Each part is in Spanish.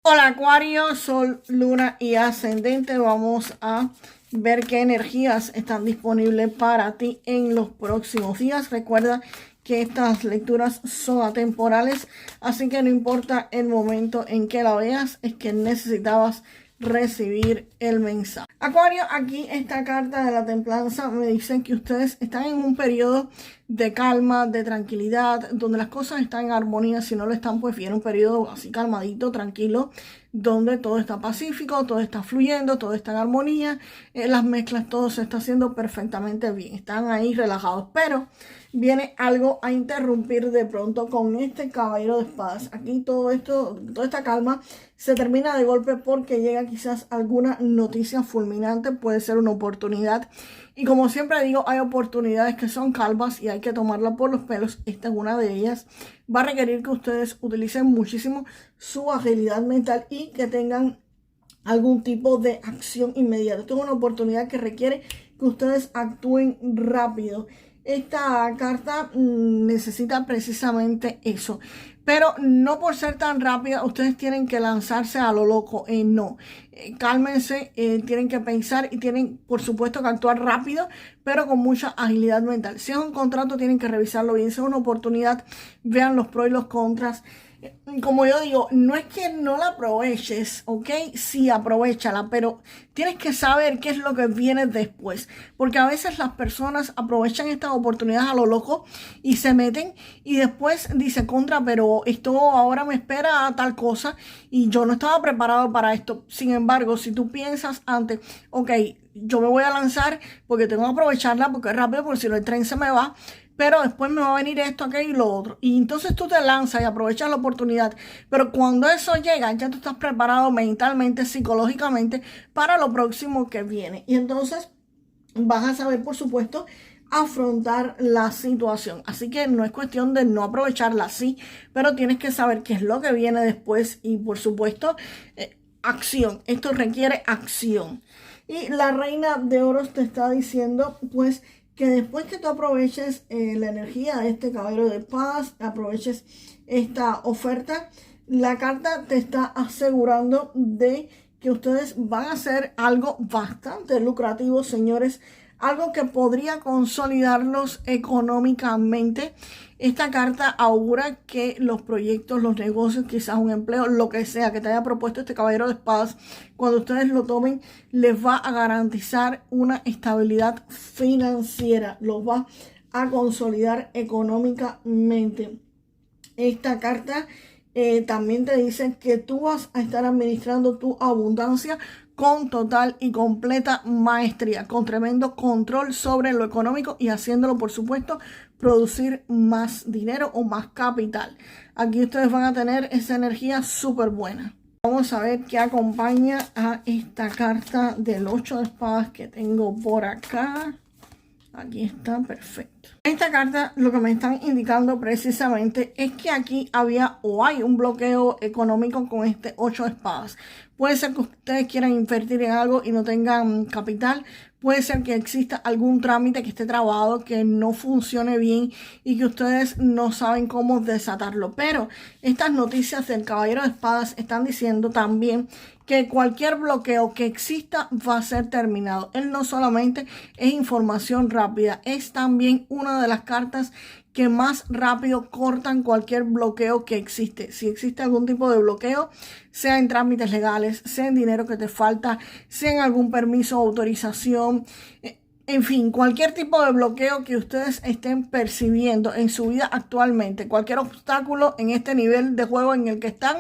Hola Acuario, Sol, Luna y Ascendente. Vamos a ver qué energías están disponibles para ti en los próximos días. Recuerda que estas lecturas son atemporales, así que no importa el momento en que la veas, es que necesitabas recibir el mensaje. Acuario, aquí esta carta de la templanza me dice que ustedes están en un periodo de calma, de tranquilidad, donde las cosas están en armonía. Si no lo están, pues viene un periodo así calmadito, tranquilo, donde todo está pacífico, todo está fluyendo, todo está en armonía, las mezclas, todo se está haciendo perfectamente bien, están ahí relajados, pero viene algo a interrumpir de pronto con este caballero de espadas. Aquí todo esto, toda esta calma se termina de golpe porque llega quizás alguna noticia fulminante, puede ser una oportunidad. Y como siempre digo, hay oportunidades que son calvas y hay que tomarlas por los pelos. Esta es una de ellas. Va a requerir que ustedes utilicen muchísimo su agilidad mental y que tengan algún tipo de acción inmediata. Esto es una oportunidad que requiere que ustedes actúen rápido. Esta carta necesita precisamente eso. Pero no por ser tan rápida, ustedes tienen que lanzarse a lo loco. No, cálmense, tienen que pensar y tienen, por supuesto, que actuar rápido, pero con mucha agilidad mental. Si es un contrato, tienen que revisarlo bien. Si es una oportunidad, vean los pros y los contras. Como yo digo, no es que no la aproveches, ¿ok? Sí, aprovechala, pero tienes que saber qué es lo que viene después. Porque a veces las personas aprovechan estas oportunidades a lo loco y se meten y después dicen, contra, pero esto ahora me espera tal cosa y yo no estaba preparado para esto. Sin embargo, si tú piensas antes, ok, yo me voy a lanzar porque tengo que aprovecharla porque es rápido, porque si no el tren se me va, pero después me va a venir esto, aquello y lo otro. Y entonces tú te lanzas y aprovechas la oportunidad. Pero cuando eso llega, ya tú estás preparado mentalmente, psicológicamente, para lo próximo que viene. Y entonces vas a saber, por supuesto, afrontar la situación. Así que no es cuestión de no aprovecharla así, pero tienes que saber qué es lo que viene después y, por supuesto, acción. Esto requiere acción. Y la reina de oros te está diciendo, pues, que después que tú aproveches la energía de este caballero de espadas, aproveches esta oferta, la carta te está asegurando de que ustedes van a hacer algo bastante lucrativo, señores, algo que podría consolidarlos económicamente. Esta carta augura que los proyectos, los negocios, quizás un empleo, lo que sea que te haya propuesto este caballero de espadas, cuando ustedes lo tomen, les va a garantizar una estabilidad financiera, los va a consolidar económicamente. Esta carta también te dice que tú vas a estar administrando tu abundancia con total y completa maestría, con tremendo control sobre lo económico y haciéndolo, por supuesto, producir más dinero o más capital. Aquí ustedes van a tener esa energía súper buena. Vamos a ver qué acompaña a esta carta del 8 de espadas que tengo por acá. Aquí está, perfecto. Esta carta lo que me están indicando precisamente es que aquí había o hay un bloqueo económico con este 8 de espadas. Puede ser que ustedes quieran invertir en algo y no tengan capital. Puede ser que exista algún trámite que esté trabado, que no funcione bien y que ustedes no saben cómo desatarlo. Pero estas noticias del caballero de espadas están diciendo también que cualquier bloqueo que exista va a ser terminado. Él no solamente es información rápida, es también una de las cartas que más rápido cortan cualquier bloqueo que existe. Si existe algún tipo de bloqueo, sea en trámites legales, sea en dinero que te falta, sea en algún permiso o autorización, en fin, cualquier tipo de bloqueo que ustedes estén percibiendo en su vida actualmente, cualquier obstáculo en este nivel de juego en el que están,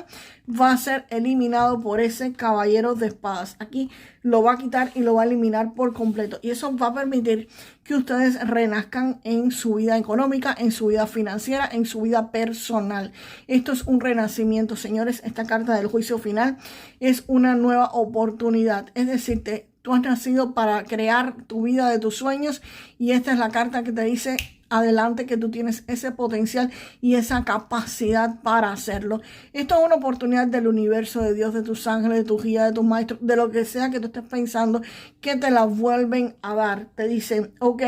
va a ser eliminado por ese caballero de espadas. Aquí lo va a quitar y lo va a eliminar por completo. Y eso va a permitir que ustedes renazcan en su vida económica, en su vida financiera, en su vida personal. Esto es un renacimiento, señores. Esta carta del juicio final es una nueva oportunidad. Es decir, tú has nacido para crear tu vida de tus sueños y esta es la carta que te dice adelante, que tú tienes ese potencial y esa capacidad para hacerlo. Esto es una oportunidad del universo, de Dios, de tus ángeles, de tu guía, de tus maestros, de lo que sea que tú estés pensando, que te la vuelven a dar. Te dicen, ok,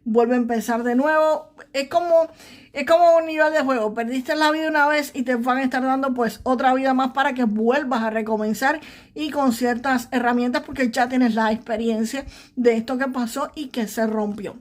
vuelve a empezar de nuevo. Es como un nivel de juego. Perdiste la vida una vez y te van a estar dando pues otra vida más para que vuelvas a recomenzar y con ciertas herramientas, porque ya tienes la experiencia de esto que pasó y que se rompió.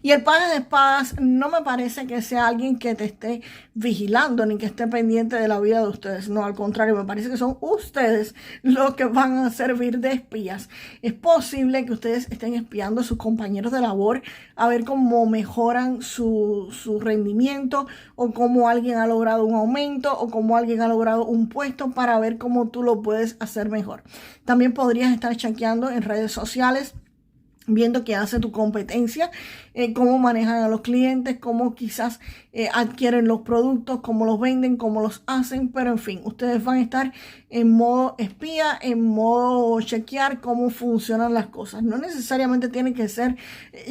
Y el paje de espadas no me parece que sea alguien que te esté vigilando ni que esté pendiente de la vida de ustedes. No, al contrario, me parece que son ustedes los que van a servir de espías. Es posible que ustedes estén espiando a sus compañeros de labor a ver cómo mejoran su rendimiento, o cómo alguien ha logrado un aumento, o cómo alguien ha logrado un puesto, para ver cómo tú lo puedes hacer mejor. También podrías estar chequeando en redes sociales, viendo qué hace tu competencia, cómo manejan a los clientes, cómo quizás adquieren los productos, cómo los venden, cómo los hacen. Pero en fin, ustedes van a estar en modo espía, en modo chequear cómo funcionan las cosas. No necesariamente tiene que ser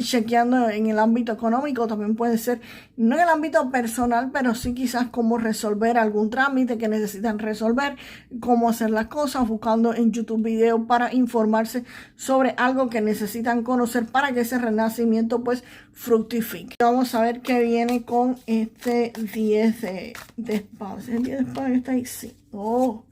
chequeando en el ámbito económico, también puede ser no en el ámbito personal, pero sí quizás cómo resolver algún trámite que necesitan resolver, cómo hacer las cosas, buscando en YouTube videos para informarse sobre algo que necesitan conocer para que ese renacimiento pues fructifique. Vamos a ver qué viene con este 10 de espadas. ¿El 10 de espadas está ahí? Sí. Oh,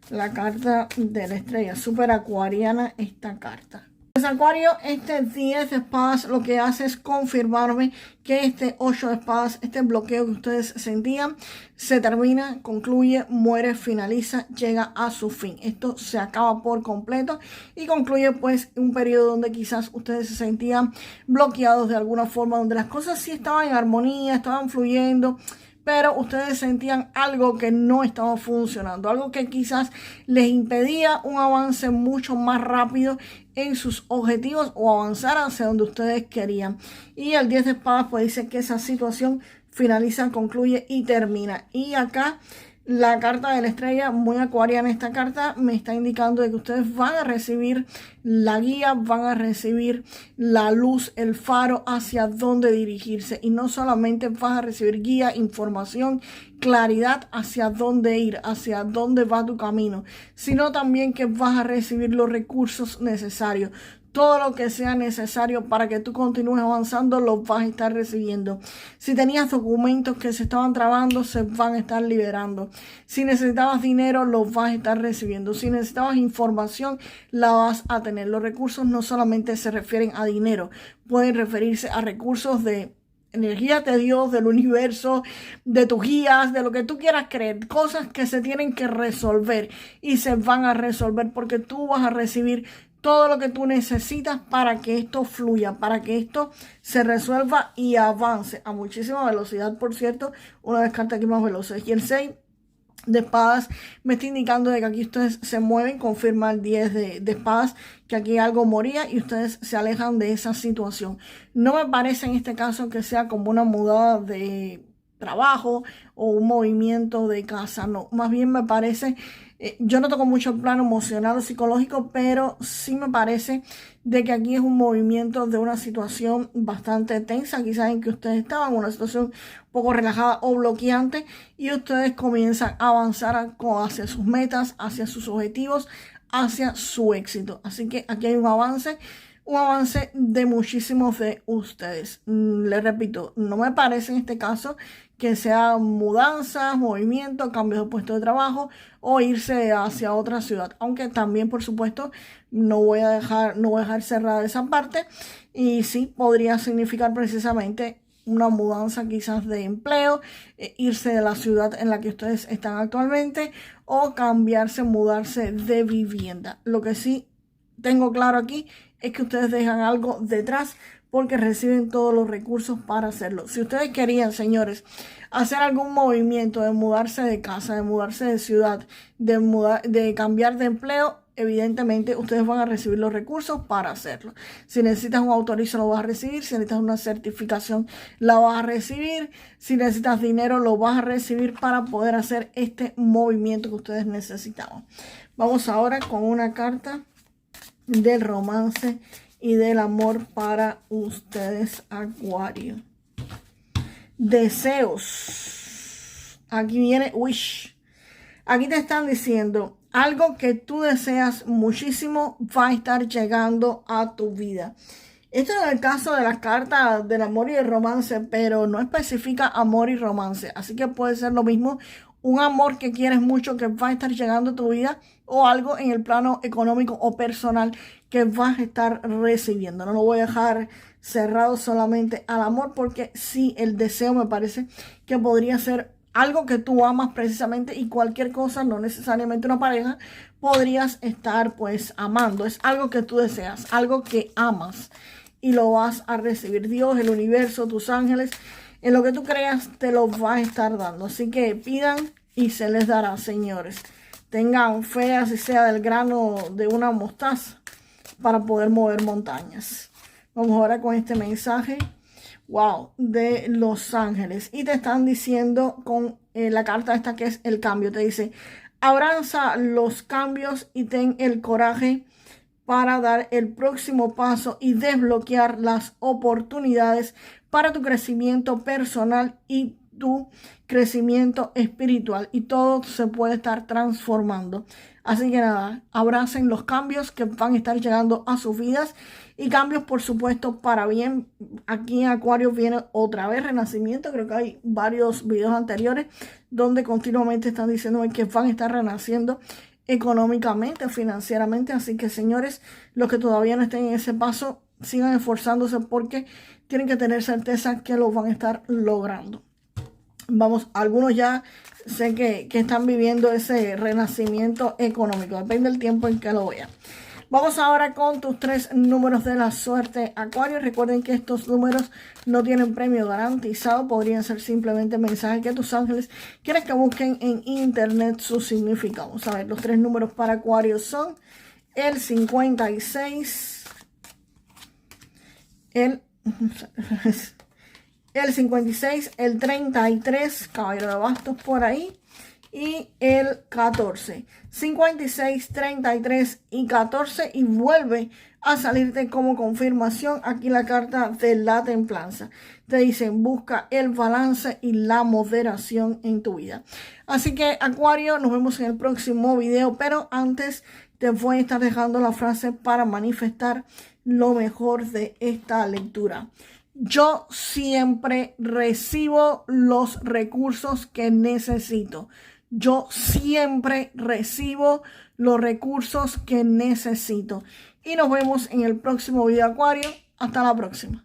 la carta de la estrella. Súper acuariana esta carta. Pues Acuario, este 10 de espadas lo que hace es confirmarme que este 8 de espadas, este bloqueo que ustedes sentían, se termina, concluye, muere, finaliza, llega a su fin. Esto se acaba por completo y concluye pues un periodo donde quizás ustedes se sentían bloqueados de alguna forma, donde las cosas sí estaban en armonía, estaban fluyendo, pero ustedes sentían algo que no estaba funcionando, algo que quizás les impedía un avance mucho más rápido en sus objetivos o avanzar hacia donde ustedes querían. Y el 10 de espadas pues dice que esa situación finaliza, concluye y termina. Y acá la carta de la estrella, muy acuariana esta carta, me está indicando de que ustedes van a recibir la guía, van a recibir la luz, el faro hacia dónde dirigirse. Y no solamente vas a recibir guía, información, claridad hacia dónde ir, hacia dónde va tu camino, sino también que vas a recibir los recursos necesarios. Todo lo que sea necesario para que tú continúes avanzando, lo vas a estar recibiendo. Si tenías documentos que se estaban trabando, se van a estar liberando. Si necesitabas dinero, lo vas a estar recibiendo. Si necesitabas información, la vas a tener. Los recursos no solamente se refieren a dinero, pueden referirse a recursos de energía de Dios, del universo, de tus guías, de lo que tú quieras creer, cosas que se tienen que resolver y se van a resolver porque tú vas a recibir todo lo que tú necesitas para que esto fluya, para que esto se resuelva y avance a muchísima velocidad. Por cierto, una de las cartas aquí más veloces. Y el 6 de espadas me está indicando de que aquí ustedes se mueven, confirma el 10 de espadas, que aquí algo moría y ustedes se alejan de esa situación. No me parece en este caso que sea como una mudada de trabajo o un movimiento de casa, no, más bien me parece, yo no toco mucho el plano emocional o psicológico, pero sí me parece de que aquí es un movimiento de una situación bastante tensa, quizás en que ustedes estaban en una situación un poco relajada o bloqueante y ustedes comienzan a avanzar hacia sus metas, hacia sus objetivos, hacia su éxito. Así que aquí hay un avance de muchísimos de ustedes. Les repito, no me parece en este caso que sea mudanzas, movimientos, cambios de puesto de trabajo o irse hacia otra ciudad. Aunque también, por supuesto, no voy a dejar cerrada esa parte. Y sí, podría significar precisamente una mudanza quizás de empleo, irse de la ciudad en la que ustedes están actualmente o cambiarse, mudarse de vivienda. Lo que sí tengo claro aquí es que ustedes dejan algo detrás porque reciben todos los recursos para hacerlo. Si ustedes querían, señores, hacer algún movimiento de mudarse de casa, de mudarse de ciudad, de cambiar de empleo, evidentemente ustedes van a recibir los recursos para hacerlo. Si necesitas un autorizo, lo vas a recibir. Si necesitas una certificación, la vas a recibir. Si necesitas dinero, lo vas a recibir para poder hacer este movimiento que ustedes necesitaban. Vamos ahora con una carta del romance y del amor para ustedes, Acuario. Deseos. Aquí viene wish. Aquí te están diciendo algo que tú deseas muchísimo va a estar llegando a tu vida. Esto es el caso de las cartas del amor y el romance, pero no especifica amor y romance. Así que puede ser lo mismo, un amor que quieres mucho que va a estar llegando a tu vida o algo en el plano económico o personal que vas a estar recibiendo. No lo voy a dejar cerrado solamente al amor porque sí, el deseo me parece que podría ser algo que tú amas precisamente y cualquier cosa, no necesariamente una pareja, podrías estar pues amando. Es algo que tú deseas, algo que amas y lo vas a recibir. Dios, el universo, tus ángeles, en lo que tú creas te lo va a estar dando. Así que pidan y se les dará, señores. Tengan fe, así sea del grano de una mostaza, para poder mover montañas. Vamos ahora con este mensaje. Wow, de los ángeles. Y te están diciendo con la carta esta que es el cambio. Te dice, abraza los cambios y ten el coraje para dar el próximo paso y desbloquear las oportunidades para tu crecimiento personal y tu crecimiento espiritual. Y todo se puede estar transformando. Así que nada, abracen los cambios que van a estar llegando a sus vidas y cambios, por supuesto, para bien. Aquí en Acuario viene otra vez renacimiento. Creo que hay varios videos anteriores donde continuamente están diciendo que van a estar renaciendo económicamente, financieramente. Así que, señores, los que todavía no estén en ese paso, sigan esforzándose porque tienen que tener certeza que lo van a estar logrando. Vamos, algunos ya sé que están viviendo ese renacimiento económico. Depende del tiempo en que lo vean. Vamos ahora con tus 3 números de la suerte, Acuario. Recuerden que estos números no tienen premio garantizado. Podrían ser simplemente mensajes que tus ángeles quieren que busquen en internet su significado. Vamos a ver, los 3 números para Acuario son el 56, el 56, el 33, caballero de bastos por ahí, y el 14. 56, 33 y 14 y vuelve a salirte como confirmación aquí la carta de la templanza. Te dicen busca el balance y la moderación en tu vida. Así que Acuario, nos vemos en el próximo video, pero antes te voy a estar dejando la frase para manifestar lo mejor de esta lectura. Yo siempre recibo los recursos que necesito. Yo siempre recibo los recursos que necesito. Y nos vemos en el próximo video, Acuario. Hasta la próxima.